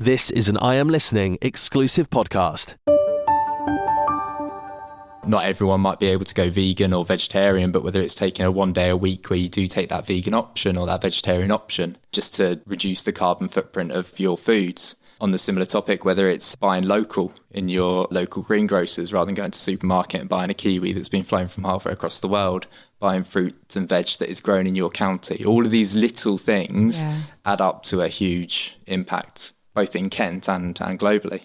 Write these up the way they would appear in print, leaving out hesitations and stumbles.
This is an I Am Listening exclusive podcast. Not everyone might be able to go vegan or vegetarian, but whether it's taking a 1 day a week where you do take that vegan option or that vegetarian option, just to reduce the carbon footprint of your foods. On the similar topic, whether it's buying local in your local greengrocers rather than going to the supermarket and buying a kiwi that's been flown from halfway across the world, buying fruit and veg that is grown in your county. All of these little things add up to a huge impact, both in Kent and globally.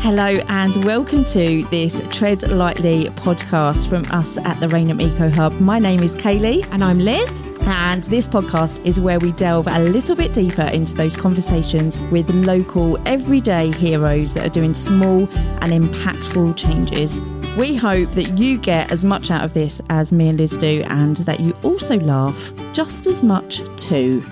Hello and welcome to this Tread Lightly podcast from us at the Rainham Eco Hub. My name is Kaylee. And I'm Liz. And this podcast is where we delve a little bit deeper into those conversations with local everyday heroes that are doing small and impactful changes. We hope that you get as much out of this as me and Liz do, and that you also laugh just as much too.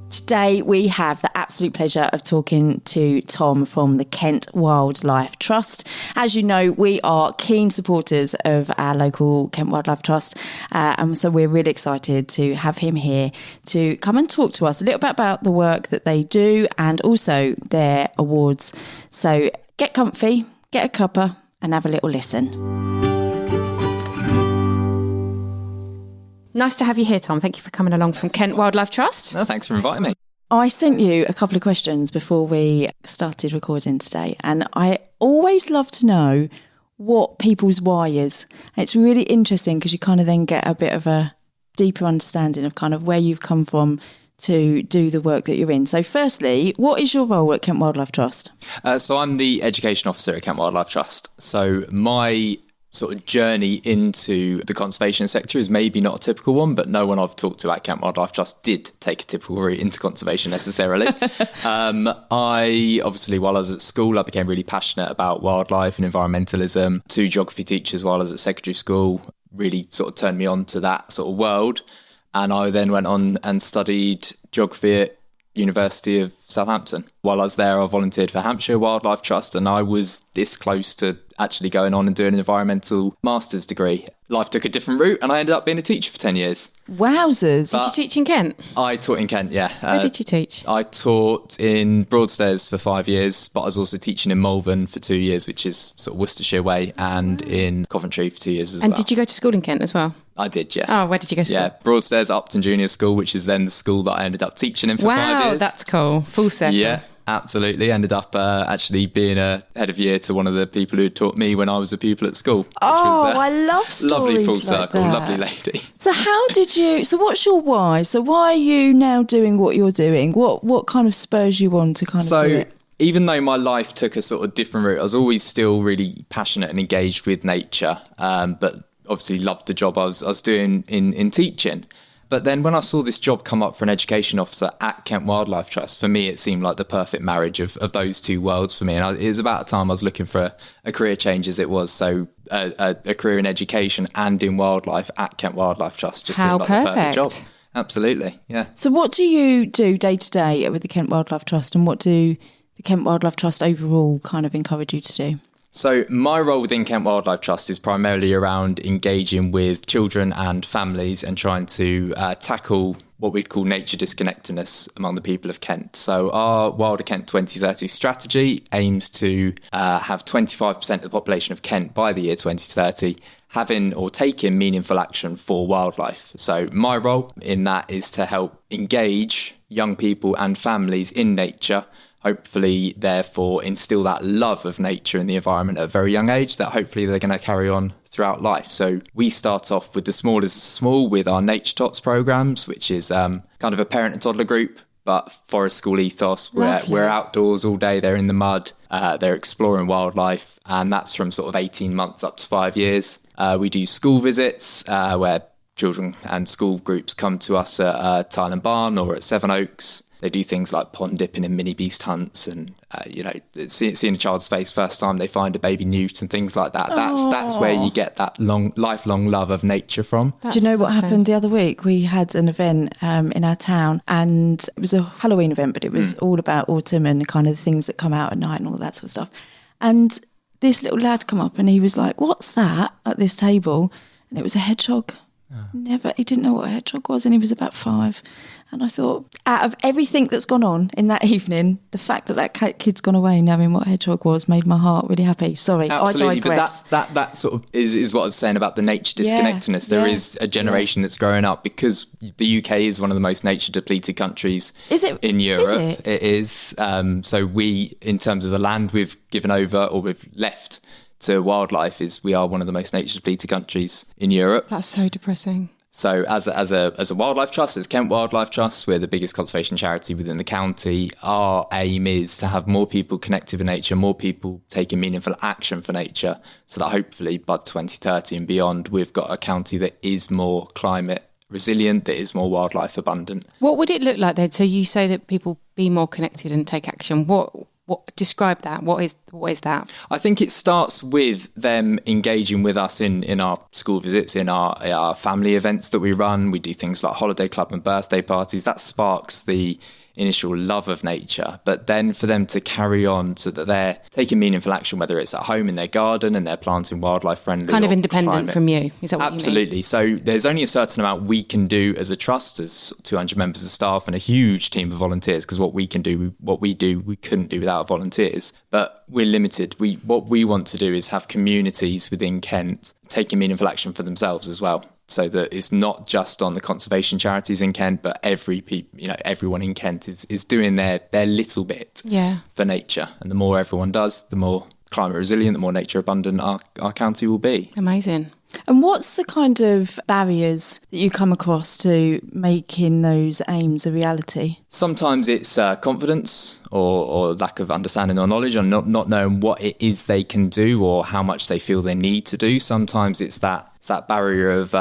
Today we have the absolute pleasure of talking to Tom from the Kent Wildlife Trust. As you know, we are keen supporters of our local Kent Wildlife Trust, and so we're really excited to have him here to come and talk to us a little bit about the work that they do and also their awards. So get comfy, get a cuppa and have a little listen. Nice to have you here, Tom. Thank you for coming along from Kent Wildlife Trust. No, thanks for inviting me. I sent you a couple of questions before we started recording today, and I always love to know what people's why is. It's really interesting because you kind of then get a bit of a deeper understanding of kind of where you've come from to do the work that you're in. So firstly, what is your role at Kent Wildlife Trust? So I'm the education officer at Kent Wildlife Trust. So my sort of journey into the conservation sector is maybe not a typical one, but no one I've talked to at Kent Wildlife Trust did take a typical route into conservation necessarily. I obviously, while I was at school, I became really passionate about wildlife and environmentalism. 2 geography teachers while I was at secondary school really sort of turned me on to that sort of world. And I then went on and studied geography at University of Southampton. While I was there, I volunteered for Hampshire Wildlife Trust, and I was this close to actually going on and doing an environmental master's degree. Life took a different route and I ended up being a teacher for 10 years. Wowzers. Did you teach in Kent? I taught in Kent, yeah. Where did you teach? I taught in Broadstairs for 5 years, but I was also teaching in Malvern for 2 years, which is sort of Worcestershire way, and in Coventry for 2 years as well. And did you go to school in Kent as well? I did, yeah. Oh, where did you go to school? Yeah, Broadstairs Upton Junior School, which is then the school that I ended up teaching in for 5 years. Wow, that's cool. Full circle. Yeah. Absolutely. Ended up actually being a head of year to one of the people who taught me when I was a pupil at school. Which was, I love stories lovely full like circle, that. lovely lady. So what's your why? So why are you now doing what you're doing? What kind of spurs you on to kind of do it? Even though my life took a sort of different route, I was always still really passionate and engaged with nature, but obviously loved the job I was doing in teaching. But then when I saw this job come up for an education officer at Kent Wildlife Trust, for me, it seemed like the perfect marriage of those two worlds for me. And it was about a time I was looking for a career change as it was. So a career in education and in wildlife at Kent Wildlife Trust just seemed like the perfect job. Absolutely, yeah. So what do you do day to day with the Kent Wildlife Trust, and what do the Kent Wildlife Trust overall kind of encourage you to do? So my role within Kent Wildlife Trust is primarily around engaging with children and families and trying to tackle what we'd call nature disconnectedness among the people of Kent. So our Wilder Kent 2030 strategy aims to have 25% of the population of Kent by the year 2030 having or taking meaningful action for wildlife. So my role in that is to help engage young people and families in nature, hopefully therefore instill that love of nature and the environment at a very young age that hopefully they're going to carry on throughout life. So we start off with the smallest of small with our Nature Tots programs, which is kind of a parent and toddler group, but forest school ethos. We're outdoors all day, they're in the mud, they're exploring wildlife, and that's from sort of 18 months up to 5 years. We do school visits where children and school groups come to us at Tyland Barn or at Sevenoaks. They do things like pond dipping and mini beast hunts and, seeing a child's face first time they find a baby newt and things like that. That's where you get that lifelong love of nature from. Do you know what happened the other week? We had an event in our town, and it was a Halloween event, but it was all about autumn and kind of the things that come out at night and all that sort of stuff. And this little lad come up and he was like, "What's that at this table?" And it was a hedgehog. He didn't know what a hedgehog was, and he was about 5. And I thought, out of everything that's gone on in that evening, the fact that kid's gone away knowing what a hedgehog was made my heart really happy. Sorry, absolutely, I digress. But that sort of is what I was saying about the nature disconnectedness. There is a generation that's growing up, because the UK is one of the most nature depleted countries in Europe. Is it? It is. So we, in terms of the land we've given over or we've left to wildlife, we are one of the most nature depleted countries in Europe. That's so depressing. So as a wildlife trust, as Kent Wildlife Trust, we're the biggest conservation charity within the county. Our aim is to have more people connected with nature, more people taking meaningful action for nature, so that hopefully by 2030 and beyond, we've got a county that is more climate resilient, that is more wildlife abundant. What would it look like then? So you say that people be more connected and take action. What describe that? What is that? I think it starts with them engaging with us in our school visits, in our family events that we run. We do things like holiday club and birthday parties. That sparks the initial love of nature, but then for them to carry on so that they're taking meaningful action, whether it's at home in their garden and they're planting wildlife friendly, kind of independent from you. Is that what absolutely you mean? So there's only a certain amount we can do as a trust, as 200 members of staff and a huge team of volunteers, because what we do we couldn't do without volunteers, but we're limited. What we want to do is have communities within Kent taking meaningful action for themselves as well. So that it's not just on the conservation charities in Kent, but everyone in Kent is doing their little bit for nature. And the more everyone does, the more climate resilient, the more nature abundant our county will be. Amazing. And what's the kind of barriers that you come across to making those aims a reality? Sometimes it's confidence or lack of understanding or knowledge, or not knowing what it is they can do or how much they feel they need to do. Sometimes it's that barrier of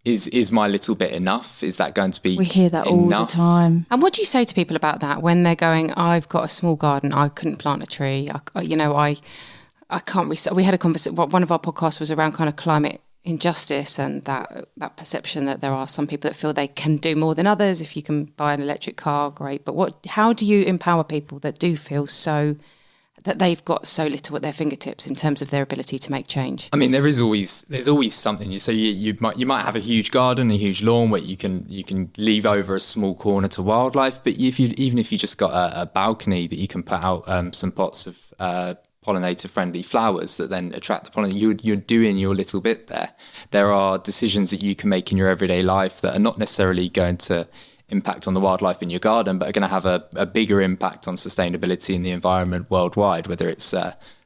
is my little bit enough? Is that going to be We hear that enough? all the time. And what do you say to people about that when they're going, I've got a small garden, I couldn't plant a tree, I can't we had a conversation. One of our podcasts was around kind of climate injustice and that perception that there are some people that feel they can do more than others. If you can buy an electric car, great. But how do you empower people that do feel that they've got so little at their fingertips in terms of their ability to make change? I mean, there's always something. So you might have a huge garden, a huge lawn where you can leave over a small corner to wildlife. But even if you just got a balcony that you can put out some pots of pollinator-friendly flowers that then attract the pollen, you're doing your little bit there. There are decisions that you can make in your everyday life that are not necessarily going to impact on the wildlife in your garden, but are going to have a bigger impact on sustainability in the environment worldwide, whether it's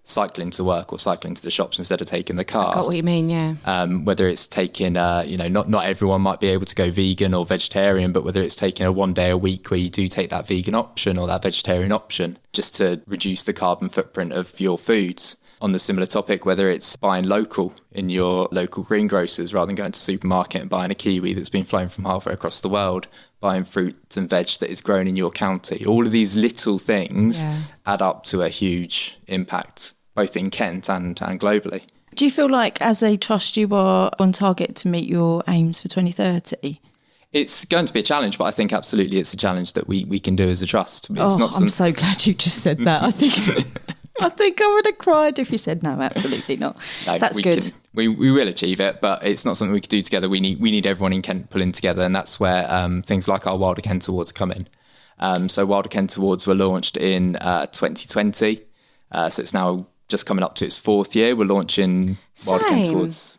cycling to work or cycling to the shops instead of taking the car. I got what you mean, yeah. Whether it's taking, not everyone might be able to go vegan or vegetarian, but whether it's taking a 1 day a week where you do take that vegan option or that vegetarian option, just to reduce the carbon footprint of your foods. On the similar topic, whether it's buying local in your local greengrocers rather than going to the supermarket and buying a kiwi that's been flown from halfway across the world, buying fruit and veg that is grown in your county. All of these little things add up to a huge impact, both in Kent and globally. Do you feel like as a trust you are on target to meet your aims for 2030? It's going to be a challenge, but I think absolutely it's a challenge that we can do as a trust. I'm so glad you just said that. I think I would have cried if you said no, absolutely not. No, that's good. We will achieve it, but it's not something we can do together. We need everyone in Kent pulling together, and that's where things like our Wilder Kent Awards come in. So Wilder Kent Awards were launched in 2020. So it's now just coming up to its 4th year. We're launching Wilder Kent Awards.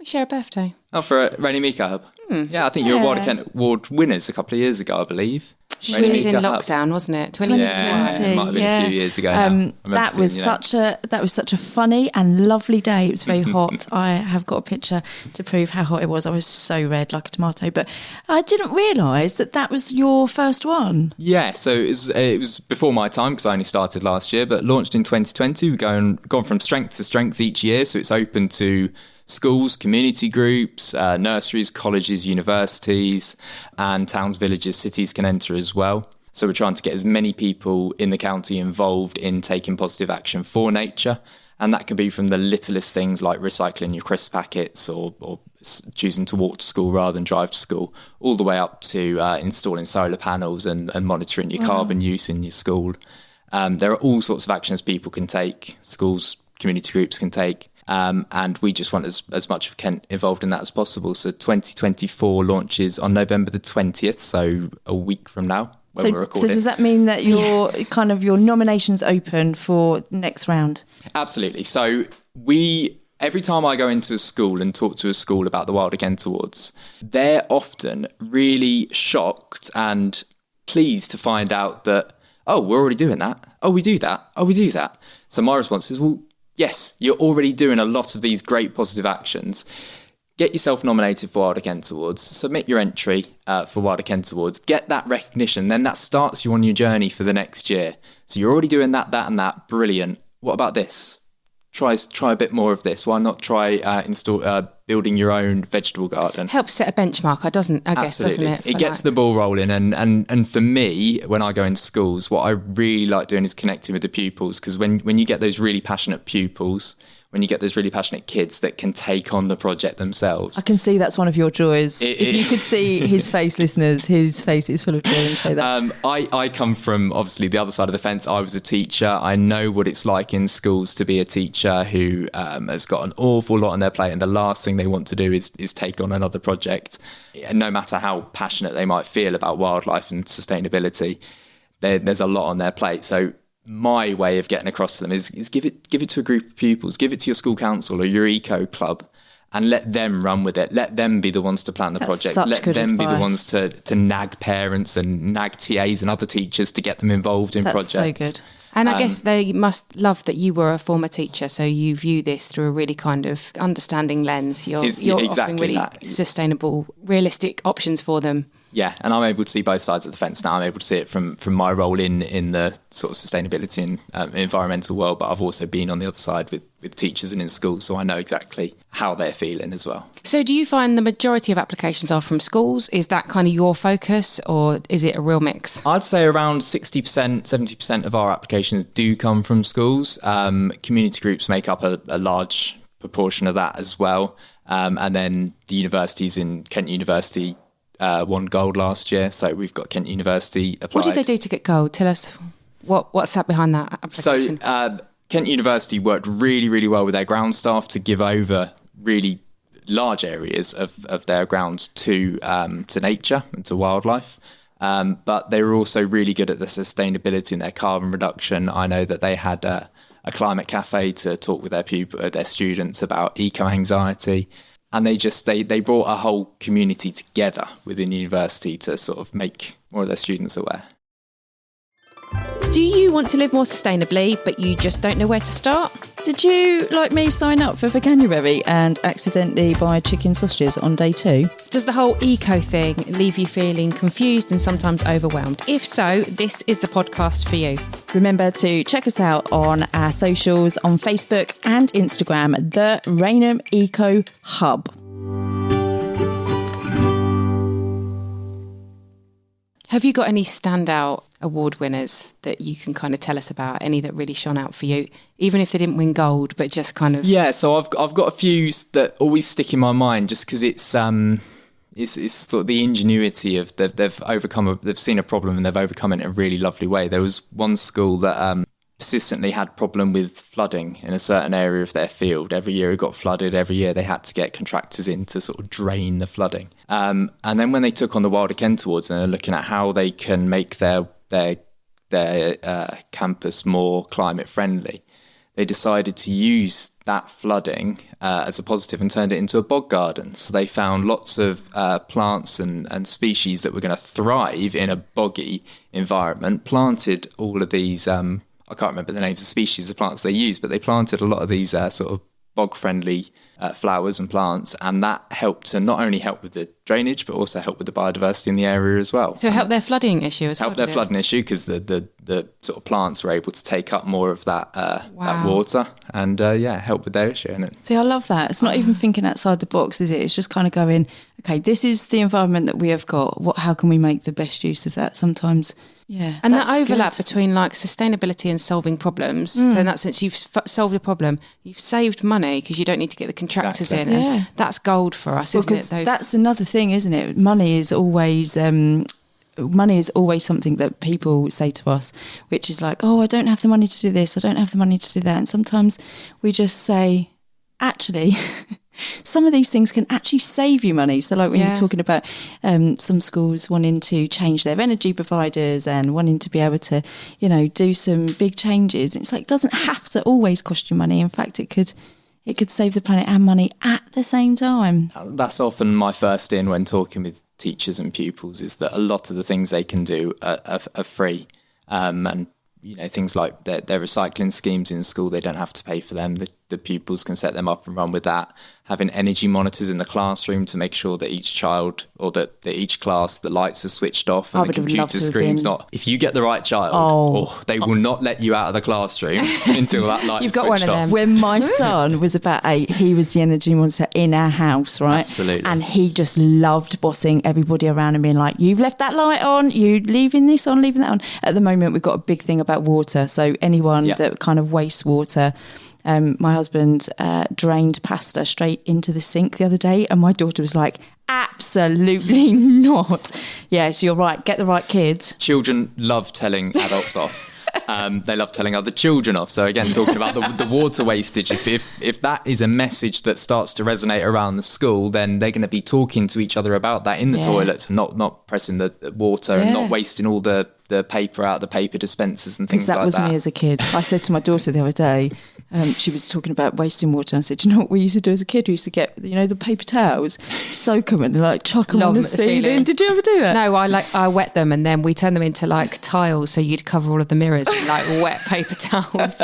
We share a birthday. Oh, for Rainy Mika Hub. Yeah, I think you were Wilder Kent Award winners a couple of years ago, I believe. She was in lockdown, wasn't it? 2020. Yeah, it might have been a few years ago now. That was such a funny and lovely day. It was very hot. I have got a picture to prove how hot it was. I was so red like a tomato, but I didn't realise that was your first one. Yeah, so it was before my time because I only started last year, but launched in 2020. We've gone from strength to strength each year, so it's open to schools, community groups, nurseries, colleges, universities, and towns, villages, cities can enter as well. So we're trying to get as many people in the county involved in taking positive action for nature. And that can be from the littlest things like recycling your crisp packets or choosing to walk to school rather than drive to school, all the way up to installing solar panels and monitoring your carbon use in your school. There are all sorts of actions people can take, schools, community groups can take. And we just want as much of Kent involved in that as possible. So 2024 launches on November the 20th, so a week from now when we're recording. So does that mean that your your nominations open for next round? Absolutely. So every time I go into a school and talk to a school about the Wilder Kent Awards, they're often really shocked and pleased to find out that, oh, we're already doing that. Oh, we do that. Oh, we do that. So my response is, well, yes, you're already doing a lot of these great positive actions. Get yourself nominated for Wilder Kent Awards. Submit your entry for Wilder Kent Awards. Get that recognition. Then that starts you on your journey for the next year. So you're already doing that, and that. Brilliant. What about this? Try a bit more of this. Why not try building your own vegetable garden? Helps set a benchmark, doesn't it? It gets the ball rolling. And for me, when I go into schools, what I really like doing is connecting with the pupils, because when you get those really passionate pupils, when you get those really passionate kids that can take on the project themselves. I can see that's one of your joys. If you could see his face, listeners, his face is full of joy when you say that. I come from, obviously, the other side of the fence. I was a teacher. I know what it's like in schools to be a teacher who has got an awful lot on their plate, and the last thing they want to do is take on another project. And no matter how passionate they might feel about wildlife and sustainability, there's a lot on their plate. So my way of getting across to them is give it to a group of pupils, give it to your school council or your eco club, and let them run with it. Let them be the ones to plan the projects. Let them be the ones to nag parents and nag TAs and other teachers to get them involved in projects. That's so good. And I guess they must love that you were a former teacher, so you view this through a really kind of understanding lens. You're exactly offering really sustainable, realistic options for them. Yeah, and I'm able to see both sides of the fence now. I'm able to see it from my role in the sort of sustainability and environmental world, but I've also been on the other side with teachers and in schools, so I know exactly how they're feeling as well. So do you find the majority of applications are from schools? Is that kind of your focus, or is it a real mix? I'd say around 60%, 70% of our applications do come from schools. Community groups make up a large proportion of that as well. And then the universities, in Kent University won gold last year, so we've got Kent University applied. What did they do to get gold? Tell us what's that behind that application. So Kent University worked really, really well with their ground staff to give over really large areas of their grounds to nature and to wildlife. But they were also really good at the sustainability and their carbon reduction. I know that they had a climate cafe to talk with their students about eco-anxiety. And they brought a whole community together within the university to sort of make more of their students aware. Do you want to live more sustainably, but you just don't know where to start? Did you, like me, sign up for Veganuary and accidentally buy chicken sausages on day 2? Does the whole eco thing leave you feeling confused and sometimes overwhelmed? If so, this is the podcast for you. Remember to check us out on our socials on Facebook and Instagram, the Rainham Eco Hub. Have you got any standout award winners that you can kind of tell us about? Any that really shone out for you, even if they didn't win gold, but just kind of... Yeah, so I've got a few that always stick in my mind just because it's sort of the ingenuity of they've seen a problem and they've overcome it in a really lovely way. There was one school that persistently had problem with flooding in a certain area of their field. Every year it got flooded. Every year they had to get contractors in to sort of drain the flooding. And then when they took on the Wilder Kent Awards and they're looking at how they can make their campus more climate friendly, they decided to use that flooding as a positive and turned it into a bog garden. So they found lots of plants and species that were going to thrive in a boggy environment, planted all of these... I can't remember the names of species of plants they used, but they planted a lot of these sort of bog-friendly flowers and plants, and that helped to not only help with the drainage, but also help with the biodiversity in the area as well. So help their flooding issue as well? Help their flooding issue because the sort of plants were able to take up more of that water and help with their issue. See, I love that. It's not even thinking outside the box, is it? It's just kind of going, okay, this is the environment that we have got. How can we make the best use of that? Sometimes... Yeah, and that overlap between like sustainability and solving problems. So in that sense, you've solved a problem, you've saved money because you don't need to get the contractors in. Yeah. And that's gold for us, isn't it? That's another thing, isn't it? Money is always something that people say to us, which is like, oh, I don't have the money to do this, I don't have the money to do that. And sometimes we just say, actually, some of these things can actually save you money. So like when you're talking about some schools wanting to change their energy providers and wanting to be able to, do some big changes, it's like, it doesn't have to always cost you money. In fact, it could save the planet and money at the same time. That's often my first in when talking with teachers and pupils, is that a lot of the things they can do are free. And things like their recycling schemes in school, they don't have to pay for them. The pupils can set them up and run with that. Having energy monitors in the classroom to make sure that each child or that each class, the lights are switched off and the computer screen's not. If you get the right child, they will not let you out of the classroom until that light is switched off. You've got one of them. When my son was about 8, he was the energy monitor in our house, right? Absolutely. And he just loved bossing everybody around and being like, you've left that light on, you leaving this on, leaving that on. At the moment, we've got a big thing about water. So anyone that kind of wastes water, my husband drained pasta straight into the sink the other day, and my daughter was like, absolutely not. Yeah, so you're right. Get the right kids. Children love telling adults off. They love telling other children off. So again, talking about the water wastage, if that is a message that starts to resonate around the school, then they're going to be talking to each other about that in the toilets and not pressing the water and not wasting all the paper out of the paper dispensers and things like that. That was me as a kid. I said to my daughter the other day, she was talking about wasting water. I said, do you know what we used to do as a kid? We used to get, the paper towels, soak them and like chuck them on the ceiling. Did you ever do that? No, I wet them and then we turned them into like tiles, so you'd cover all of the mirrors in like wet paper towels.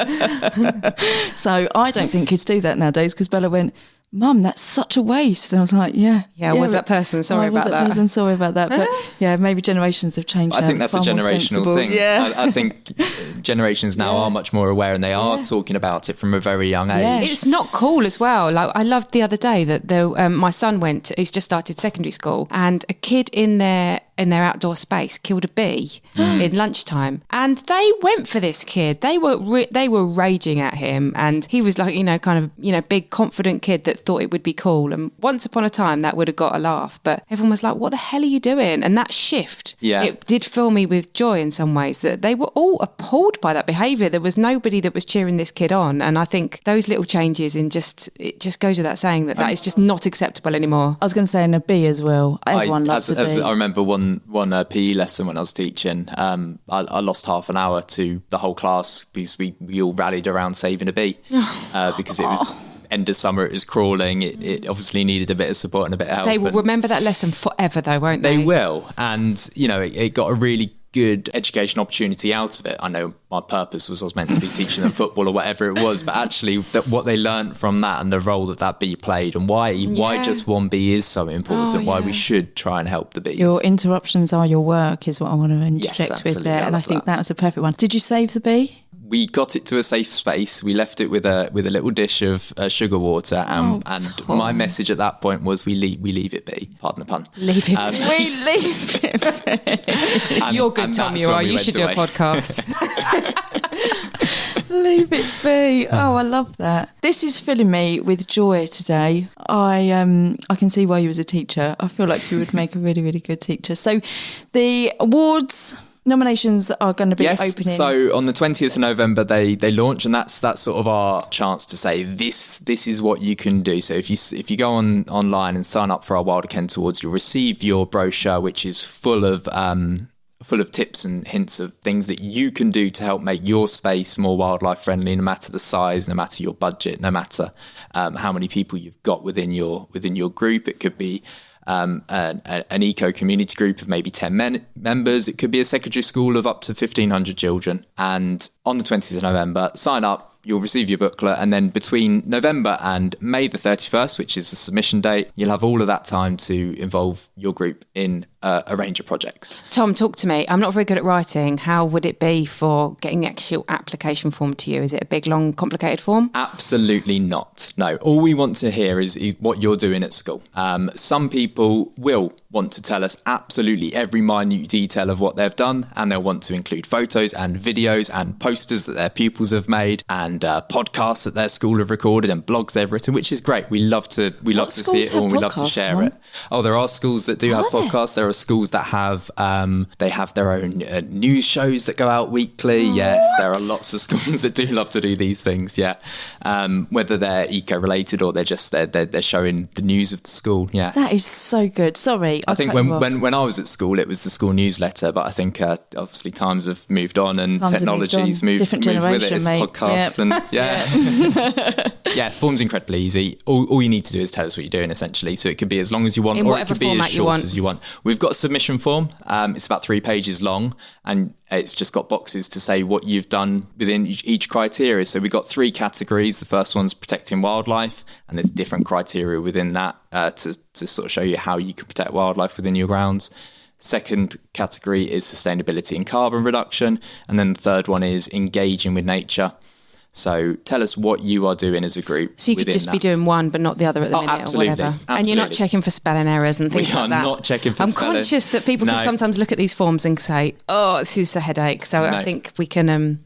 So I don't think kids do that nowadays, because Bella went, Mum, that's such a waste. And I was like, yeah. Was that person? Sorry about that. Person, sorry about that. But yeah, maybe generations have changed. I think that's a generational thing. Yeah. I think generations now are much more aware, and they are talking about it from a very young age. It's not cool as well. Like I loved the other day that my son he's just started secondary school, and a kid in their outdoor space killed a bee in lunchtime, and they went for this kid. They were raging at him, and he was like, big confident kid that thought it would be cool, and once upon a time that would have got a laugh, but everyone was like, what the hell are you doing? And that shift, it did fill me with joy in some ways, that they were all appalled by that behaviour. There was nobody that was cheering this kid on, and I think those little changes it just goes without saying that is just not acceptable anymore. I was going to say, in a bee as well, everyone loves a bee. I remember one PE lesson when I was teaching, I lost half an hour to the whole class because we all rallied around saving a bee because it was end of summer, it was crawling. It obviously needed a bit of support and a bit of help. They will remember that lesson forever though, won't they? They will. And, it got a really good education opportunity out of it. I know my purpose was I was meant to be teaching them football or whatever it was, but actually what they learned from that and the role that bee played, and why just one bee is so important, why we should try and help the bees. Your interruptions are your work is what I want to interject with there, and I think that was a perfect one. Did you save the bee? We got it to a safe space. We left it with a little dish of sugar water, and my message at that point was we leave it be. Pardon the pun. Leave it be. We leave it be. You're good, Tom. You are. You should do a podcast. Leave it be. Oh, I love that. This is filling me with joy today. I can see why you was a teacher. I feel like you would make a really, really good teacher. So the awards nominations are going to be opening. So on the 20th of November they launch, and that's sort of our chance to say this is what you can do. So if you go online and sign up for our Wilder Kent Awards, you'll receive your brochure, which is full of tips and hints of things that you can do to help make your space more wildlife friendly, no matter the size, no matter your budget, no matter how many people you've got within your group. It could be an eco community group of maybe 10 members. It could be a secondary school of up to 1,500 children. And on the 20th of November, sign up. You'll receive your booklet, and then between November and May the 31st, which is the submission date, you'll have all of that time to involve your group in a range of projects. Tom, talk to me. I'm not very good at writing. How would it be for getting the actual application form to you? Is it a big, long, complicated form? Absolutely not. No. All we want to hear is what you're doing at school. Some people will want to tell us absolutely every minute detail of what they've done, and they'll want to include photos and videos and posters that their pupils have made, and podcasts that their school have recorded, and blogs they've written, which is great. We love to see it all, and we love to share it. Oh, there are schools that do have podcasts. There are are schools that have they have their own news shows that go out weekly. Yes, there are lots of schools that do love to do these things. Yeah, whether they're eco related or they're just they're showing the news of the school. Yeah, That is so good. Sorry, I think when I was at school, it was the school newsletter, but I think obviously times have moved on and technology's moved with it. It's podcasts and form's incredibly easy. All you need to do is tell us what you're doing, essentially. So it could be as long as you want, or it could be as short as you want. We've got a submission form. It's about 3 pages long, and it's just got boxes to say what you've done within each criteria. So we've got 3 categories. The first one's protecting wildlife, and there's different criteria within that to sort of show you how you can protect wildlife within your grounds. Second category is sustainability and carbon reduction. And then the third one is engaging with nature. So tell us what you are doing as a group. So you could just be doing one but not the other at the minute absolutely, or whatever. Absolutely. And you're not checking for spelling errors and things like that. We are not checking for spelling. I'm conscious that people can sometimes look at these forms and say, oh, this is a headache. So I think we can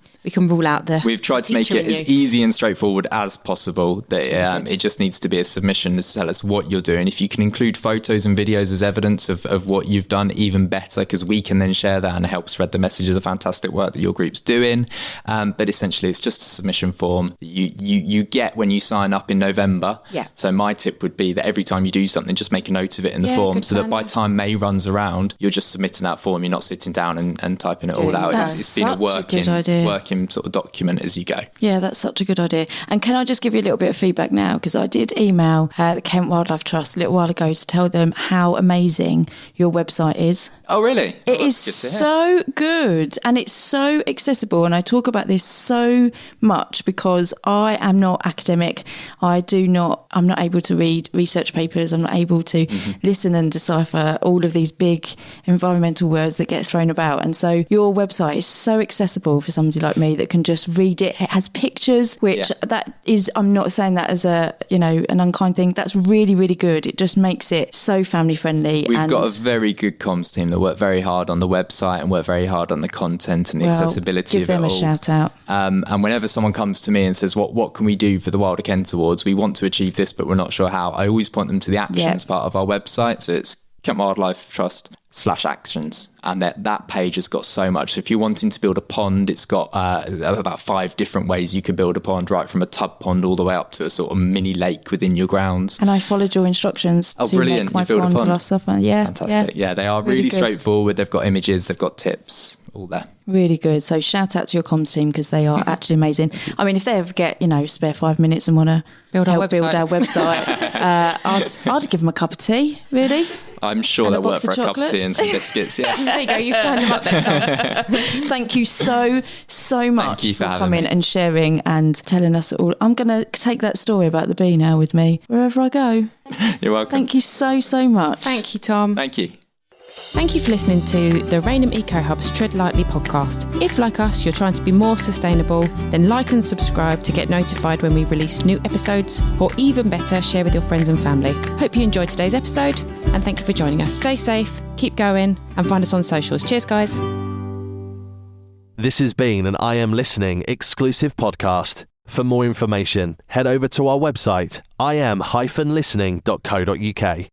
rule out the We've tried to make it as easy and straightforward as possible. That it just needs to be a submission to tell us what you're doing. If you can include photos and videos as evidence of what you've done, even better, because we can then share that and help spread the message of the fantastic work that your group's doing. But essentially, it's just a submission form that you get when you sign up in November. Yeah. So my tip would be that every time you do something, just make a note of it in the form, so that by time May runs around, you're just submitting that form. You're not sitting down and typing it all out. It's been a working sort of document as you go. Yeah, that's such a good idea. And can I just give you a little bit of feedback now? Because I did email the Kent Wildlife Trust a little while ago to tell them how amazing your website is. Oh, really? It is so good and it's so accessible. And I talk about this so much because I am not academic. I'm not able to read research papers. I'm not able to listen and decipher all of these big environmental words that get thrown about. And so your website is so accessible for somebody like me that can just read it. It has pictures, which that is, I'm not saying that as an unkind thing. That's really, really good. It just makes it so family friendly. We've got a very good comms team that work very hard on the website and work very hard on the content and the accessibility of it all. Give them a shout out. And whenever someone comes to me and says, what can we do for the Wilder Kent Awards? We want to achieve this, but we're not sure how. I always point them to the actions part of our website. So it's Kent Wildlife Trust /actions, and that page has got so much. So if you're wanting to build a pond, it's got about 5 different ways you can build a pond, right from a tub pond all the way up to a sort of mini lake within your grounds. And I followed your instructions to brilliant. make my pond last summer. Fantastic. Yeah, they are really straightforward. They've got images, they've got tips, all there. Really good. So shout out to your comms team because they are actually amazing. I mean, if they ever get spare 5 minutes and want to build our website, I'd give them a cup of tea, really. I'm sure they'll work for a cup of tea and some biscuits. Yeah. There you go. You've signed them up then, Tom. Thank you so much for coming and sharing and telling us all. I'm going to take that story about the bee now with me wherever I go. You're welcome. Thank you so much. Thank you, Tom. Thank you. Thank you for listening to the Rainham Eco Hub's Tread Lightly podcast. If, like us, you're trying to be more sustainable, then like and subscribe to get notified when we release new episodes, or even better, share with your friends and family. Hope you enjoyed today's episode, and thank you for joining us. Stay safe, keep going, and find us on socials. Cheers, guys. This has been an I Am Listening exclusive podcast. For more information, head over to our website, im-listening.co.uk.